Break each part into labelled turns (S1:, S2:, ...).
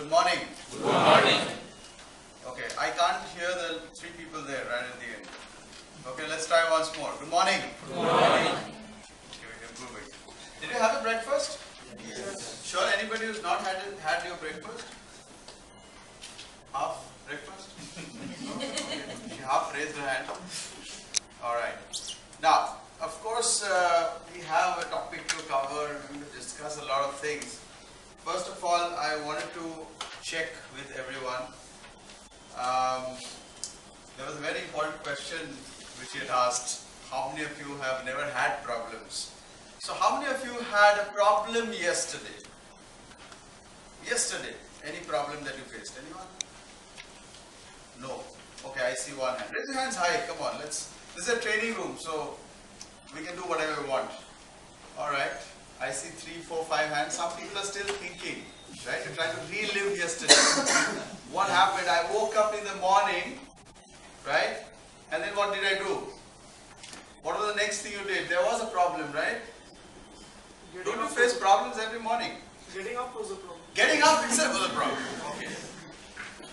S1: Good morning.
S2: Good morning.
S1: Okay, I can't hear the three people there right at the end. Okay, let's try once more. Good morning.
S2: Good morning.
S1: Okay, we're improving. Did you have a breakfast? Yes. Sure, anybody who's not had your breakfast? Half breakfast? No? Okay. Half raised her hand. Alright. Now, of course, we have a topic to cover. We're going to discuss a lot of things. First of all, I wanted to check with everyone. There was a very important question which he had asked. How many of you have never had problems? So how many of you had a problem yesterday? Yesterday, any problem that you faced? Anyone? No. Okay, I see one hand. Raise your hands high. Come on, this is a training room, so we can do whatever we want. Alright. I see 3, 4, 5 hands. Some people are still thinking, right? You're trying to relive yesterday. What happened? I woke up in the morning, right? And then what did I do? What was the next thing you did? There was a problem, right? Don't you face problems every morning?
S3: Getting up was a problem.
S1: Getting up itself was a problem. Okay.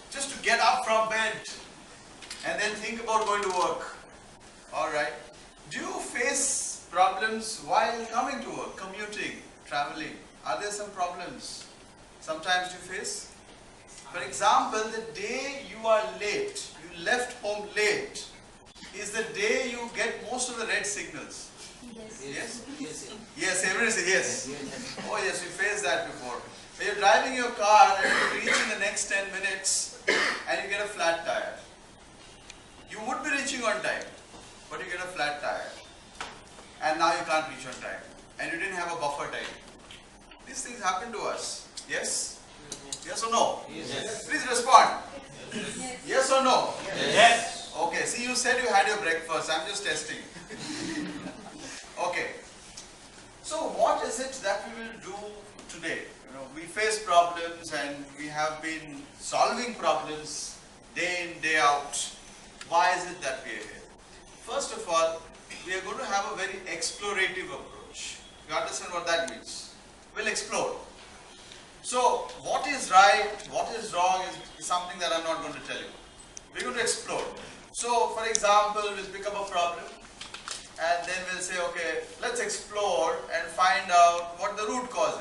S1: Just to get up from bed and then think about going to work. Alright. Do you face problems while coming to work, commuting, traveling? Are there some problems sometimes you face? For example, the day you are late, you left home late, is the day you get most of the red signals. Yes? Yes, everybody says yes. Oh yes, we faced that before. When you're driving your car and you reach in the next 10 minutes and you get a flat tire. You would be reaching on time, but you get a flat tire. And now you can't reach on time. And you didn't have a buffer time. These things happen to us. Yes? Yes or no?
S2: Yes.
S1: Please respond. Yes or no?
S2: Yes.
S1: Okay, see, you said you had your breakfast. I'm just testing. Okay. So what is it that we will do today? You know, we face problems and we have been solving problems day in, day out. Why is it that we are here? First of all, we are going to have a very explorative approach. You understand what that means? We'll explore. So, what is right, what is wrong is something that I'm not going to tell you. We're going to explore. So, for example, we'll pick up a problem and then we'll say, okay, let's explore and find out what the root cause